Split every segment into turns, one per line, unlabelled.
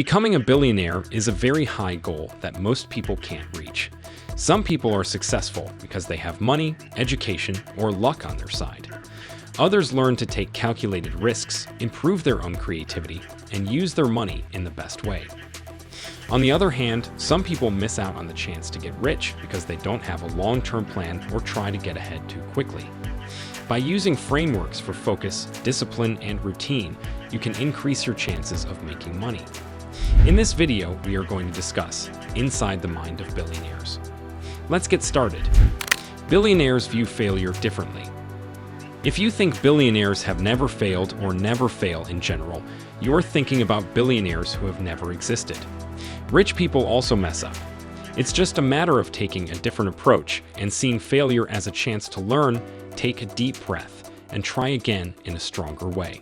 Becoming a billionaire is a very high goal that most people can't reach. Some people are successful because they have money, education, or luck on their side. Others learn to take calculated risks, improve their own creativity, and use their money in the best way. On the other hand, some people miss out on the chance to get rich because they don't have a long-term plan or try to get ahead too quickly. By using frameworks for focus, discipline, and routine, you can increase your chances of making money. In this video, we are going to discuss inside the mind of billionaires. Let's get started. Billionaires view failure differently. If you think billionaires have never failed or never fail in general, you're thinking about billionaires who have never existed. Rich people also mess up. It's just a matter of taking a different approach and seeing failure as a chance to learn, take a deep breath, and try again in a stronger way.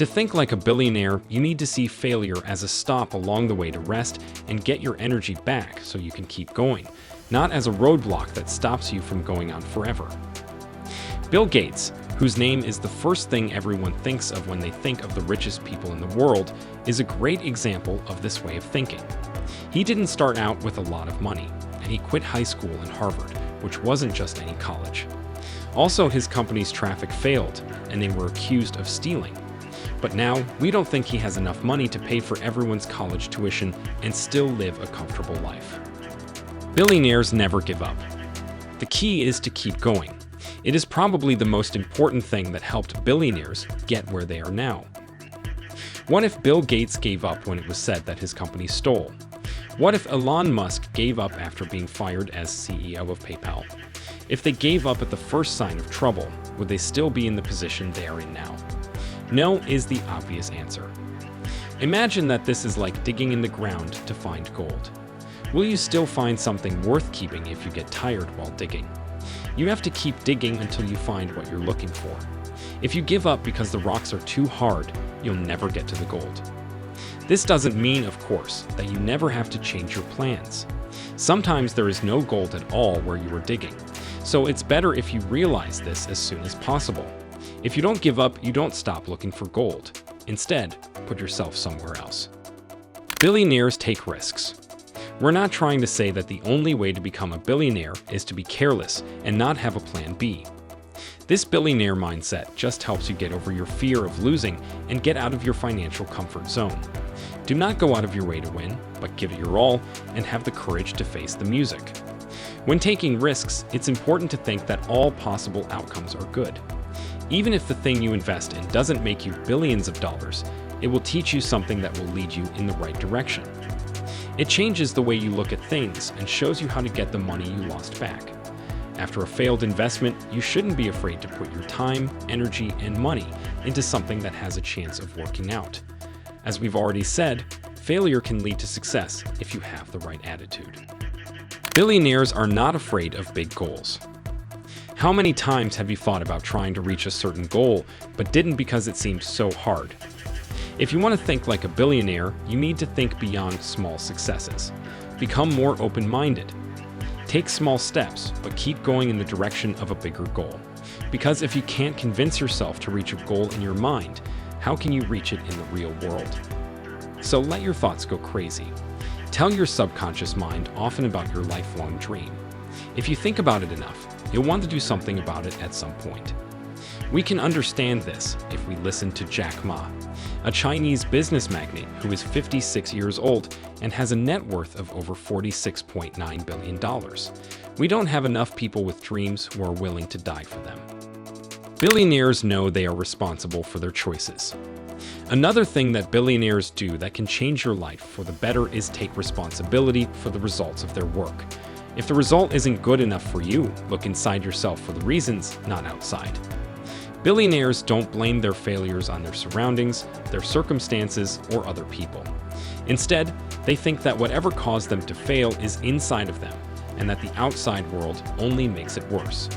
To think like a billionaire, you need to see failure as a stop along the way to rest and get your energy back so you can keep going, not as a roadblock that stops you from going on forever. Bill Gates, whose name is the first thing everyone thinks of when they think of the richest people in the world, is a great example of this way of thinking. He didn't start out with a lot of money, and he quit high school and Harvard, which wasn't just any college. Also, his company's traffic failed, and they were accused of stealing. But now, we don't think he has enough money to pay for everyone's college tuition and still live a comfortable life. Billionaires never give up. The key is to keep going. It is probably the most important thing that helped billionaires get where they are now. What if Bill Gates gave up when it was said that his company stole? What if Elon Musk gave up after being fired as CEO of PayPal? If they gave up at the first sign of trouble, would they still be in the position they are in now? No is the obvious answer. Imagine that this is like digging in the ground to find gold. Will you still find something worth keeping if you get tired while digging? You have to keep digging until you find what you're looking for. If you give up because the rocks are too hard, you'll never get to the gold. This doesn't mean, of course, that you never have to change your plans. Sometimes there is no gold at all where you are digging, so it's better if you realize this as soon as possible. If you don't give up, you don't stop looking for gold. Instead, put yourself somewhere else. Billionaires take risks. We're not trying to say that the only way to become a billionaire is to be careless and not have a plan B. This billionaire mindset just helps you get over your fear of losing and get out of your financial comfort zone. Do not go out of your way to win, but give it your all and have the courage to face the music. When taking risks, it's important to think that all possible outcomes are good. Even if the thing you invest in doesn't make you billions of dollars, it will teach you something that will lead you in the right direction. It changes the way you look at things and shows you how to get the money you lost back. After a failed investment, you shouldn't be afraid to put your time, energy, and money into something that has a chance of working out. As we've already said, failure can lead to success if you have the right attitude. Billionaires are not afraid of big goals. How many times have you thought about trying to reach a certain goal, but didn't because it seemed so hard? If you want to think like a billionaire, you need to think beyond small successes. Become more open-minded. Take small steps, but keep going in the direction of a bigger goal. Because if you can't convince yourself to reach a goal in your mind, how can you reach it in the real world? So let your thoughts go crazy. Tell your subconscious mind often about your lifelong dream. If you think about it enough, you'll want to do something about it at some point. We can understand this if we listen to Jack Ma, a Chinese business magnate who is 56 years old and has a net worth of over $46.9 billion. We don't have enough people with dreams who are willing to die for them. Billionaires know they are responsible for their choices. Another thing that billionaires do that can change your life for the better is take responsibility for the results of their work. If the result isn't good enough for you, look inside yourself for the reasons, not outside. Billionaires don't blame their failures on their surroundings, their circumstances, or other people. Instead, they think that whatever caused them to fail is inside of them, and that the outside world only makes it worse.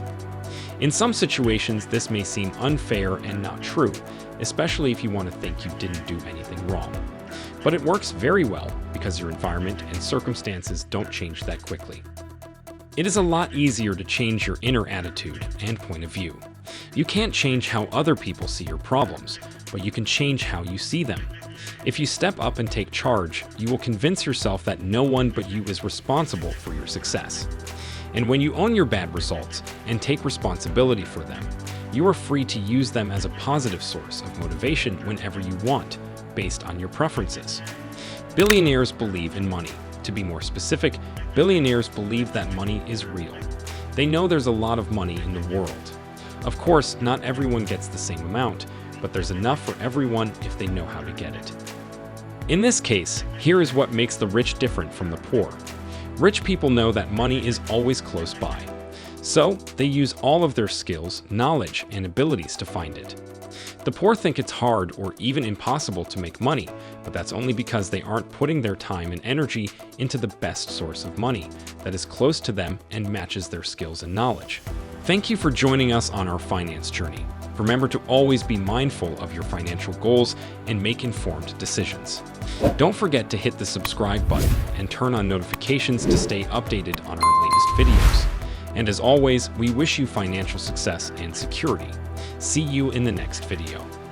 In some situations, this may seem unfair and not true, especially if you want to think you didn't do anything wrong. But it works very well because your environment and circumstances don't change that quickly. It is a lot easier to change your inner attitude and point of view. You can't change how other people see your problems, but you can change how you see them. If you step up and take charge, you will convince yourself that no one but you is responsible for your success. And when you own your bad results and take responsibility for them, you are free to use them as a positive source of motivation whenever you want, based on your preferences. Billionaires believe in money. To be more specific, billionaires believe that money is real. They know there's a lot of money in the world. Of course, not everyone gets the same amount, but there's enough for everyone if they know how to get it. In this case, here is what makes the rich different from the poor. Rich people know that money is always close by. So, they use all of their skills, knowledge, and abilities to find it. The poor think it's hard or even impossible to make money, but that's only because they aren't putting their time and energy into the best source of money that is close to them and matches their skills and knowledge. Thank you for joining us on our finance journey. Remember to always be mindful of your financial goals and make informed decisions. Don't forget to hit the subscribe button and turn on notifications to stay updated on our latest videos. And as always, we wish you financial success and security. See you in the next video.